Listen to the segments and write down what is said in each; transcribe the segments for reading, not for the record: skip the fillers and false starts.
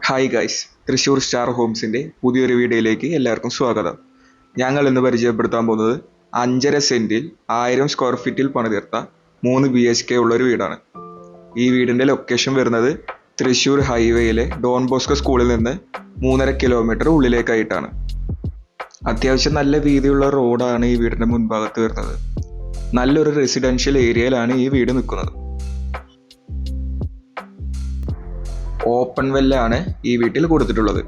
Hi guys, Thrissur star ഹോംസിൻ്റെ പുതിയൊരു വീഡിയോയിലേക്ക് എല്ലാവർക്കും സ്വാഗതം. ഞങ്ങൾ ഇന്ന് പരിചയപ്പെടുത്താൻ പോകുന്നത് 5.5 സെൻറ്റിൽ 1000 സ്ക്വയർ ഫീറ്റിൽ പണിതീർത്ത 3 BHK ഉള്ളൊരു വീടാണ്. ഈ വീടിൻ്റെ ലൊക്കേഷൻ വരുന്നത് തൃശ്ശൂർ ഹൈവേയിലെ ഡോൺ ബോസ്കോ സ്കൂളിൽ നിന്ന് 3.5 കിലോമീറ്റർ ഉള്ളിലേക്കായിട്ടാണ്. അത്യാവശ്യം നല്ല വീതിയുള്ള റോഡാണ് ഈ വീടിൻ്റെ മുൻഭാഗത്ത് വരുന്നത്. നല്ലൊരു റെസിഡൻഷ്യൽ ഏരിയയിലാണ് ഈ വീട് നിൽക്കുന്നത്. ഓപ്പൺ വെല്ലാണ് ഈ വീട്ടിൽ കൊടുത്തിട്ടുള്ളത്.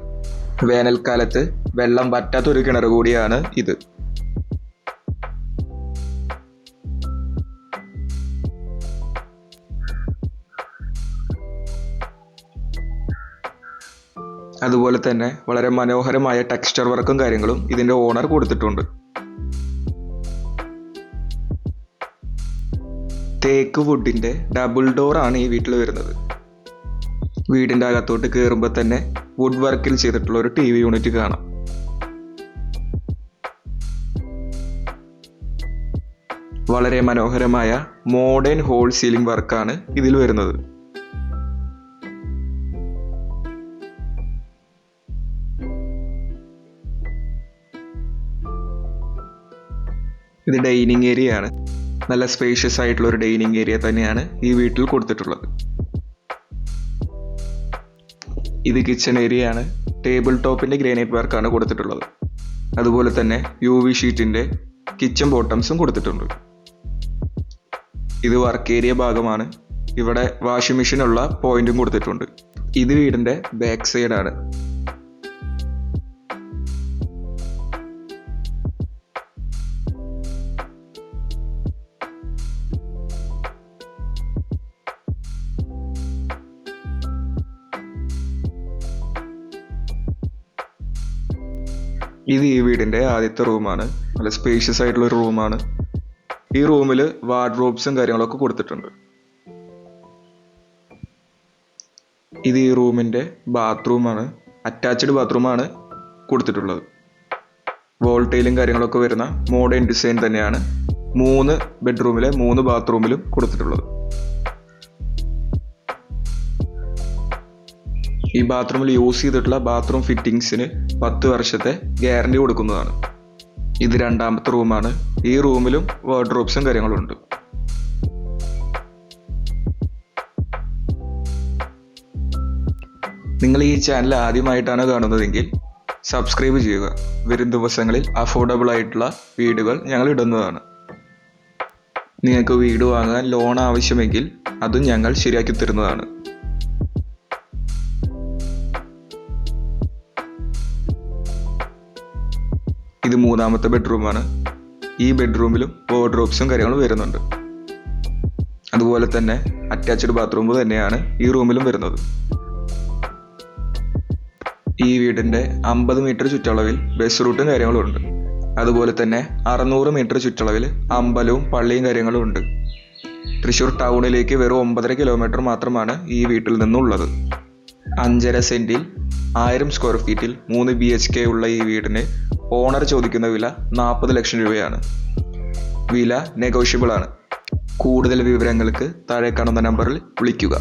വേനൽക്കാലത്ത് വെള്ളം വറ്റാത്തൊരു കിണർ കൂടിയാണ് ഇത്. അതുപോലെ തന്നെ വളരെ മനോഹരമായ ടെക്സ്ചർ വർക്കും കാര്യങ്ങളും ഇതിന്റെ ഓണർ കൊടുത്തിട്ടുണ്ട്. തേക്ക് വുഡിന്റെ ഡബിൾ ഡോർ ആണ് ഈ വീട്ടിൽ വരുന്നത്. വീടിന്റെ അകത്തോട്ട് കയറുമ്പോൾ തന്നെ വുഡ് വർക്കിൽ ചെയ്തിട്ടുള്ള ഒരു TV യൂണിറ്റ് കാണാം. വളരെ മനോഹരമായ മോഡേൺ ഹോൾ സീലിംഗ് വർക്കാണ് ഇതിൽ വരുന്നത്. ഇത് ഡൈനിങ് ഏരിയ ആണ്. നല്ല സ്പേഷ്യസ് ആയിട്ടുള്ള ഒരു ഡൈനിങ് ഏരിയ തന്നെയാണ് ഈ വീട്ടിൽ കൊടുത്തിട്ടുള്ളത്. ഇത് കിച്ചൺ ഏരിയ ആണ്. ടേബിൾ ടോപ്പിന്റെ ഗ്രാനൈറ്റ് വർക്കാണ് കൊടുത്തിട്ടുള്ളത്. അതുപോലെ തന്നെ UV ഷീറ്റിന്റെ കിച്ചൺ ബോട്ടംസും കൊടുത്തിട്ടുണ്ട്. ഇത് വർക്ക് ഏരിയ ഭാഗമാണ്. ഇവിടെ വാഷിംഗ് മെഷീൻ ഉള്ള പോയിന്റും കൊടുത്തിട്ടുണ്ട്. ഇത് വീടിന്റെ ബാക്ക് സൈഡ് ആണ്. ഇത് ഈ വീടിന്റെ ആദ്യത്തെ റൂമാണ്. നല്ല സ്പേഷ്യസ് ആയിട്ടുള്ള ഒരു റൂമാണ്. ഈ റൂമിൽ വാർഡ്രോബ്സും കാര്യങ്ങളൊക്കെ കൊടുത്തിട്ടുണ്ട്. ഇത് ഈ റൂമിന്റെ ബാത്റൂമാണ്. അറ്റാച്ച്ഡ് ബാത്റൂമാണ് കൊടുത്തിട്ടുള്ളത്. വോൾ ടൈലും കാര്യങ്ങളൊക്കെ വരുന്ന മോഡേൺ ഡിസൈൻ തന്നെയാണ് 3 ബെഡ്റൂമിലെ 3 ബാത്റൂമിലും കൊടുത്തിട്ടുള്ളത്. ഈ ബാത്റൂമിൽ യൂസ് ചെയ്തിട്ടുള്ള ബാത്റൂം ഫിറ്റിംഗ്സിന് 10 വർഷത്തെ ഗ്യാരണ്ടി കൊടുക്കുന്നതാണ്. ഇത് രണ്ടാമത്തെ റൂമാണ്. ഈ റൂമിലും വാർഡ്രോബ്സും കാര്യങ്ങളും ഉണ്ട്. നിങ്ങൾ ഈ ചാനൽ ആദ്യമായിട്ടാണ് കാണുന്നതെങ്കിൽ സബ്സ്ക്രൈബ് ചെയ്യുക. വരും ദിവസങ്ങളിൽ അഫോർഡബിൾ ആയിട്ടുള്ള വീടുകൾ ഞങ്ങൾ ഇടുന്നതാണ്. നിങ്ങൾക്ക് വീട് വാങ്ങാൻ ലോൺ ആവശ്യമെങ്കിൽ അതും ഞങ്ങൾ ശരിയാക്കി തരുന്നതാണ്. ഇത് മൂന്നാമത്തെ ബെഡ്റൂമാണ്. ഈ ബെഡ്റൂമിലും വാർഡ്രോബ്സും കാര്യങ്ങളും വരുന്നുണ്ട്. അതുപോലെ തന്നെ അറ്റാച്ച്ഡ് ബാത്റൂം തന്നെയാണ് ഈ റൂമിലും വരുന്നത്. ഈ വീടിന്റെ 50 മീറ്റർ ചുറ്റളവിൽ ബസ് റൂട്ടും കാര്യങ്ങളും ഉണ്ട്. അതുപോലെ തന്നെ 600 മീറ്റർ ചുറ്റളവിൽ അമ്പലവും പള്ളിയും കാര്യങ്ങളും ഉണ്ട്. തൃശ്ശൂർ ടൗണിലേക്ക് വെറും 9.5 കിലോമീറ്റർ മാത്രമാണ് ഈ വീട്ടിൽ നിന്നുള്ളത്. 5.5 സെന്റിൽ 1000 സ്ക്വയർ ഫീറ്റിൽ 3 BHK ഉള്ള ഈ വീടിന് ഓണർ ചോദിക്കുന്ന വില 40 ലക്ഷം രൂപയാണ്. വില നെഗോഷ്യബിൾ ആണ്. കൂടുതൽ വിവരങ്ങൾക്ക് താഴെ കാണുന്ന നമ്പറിൽ വിളിക്കുക.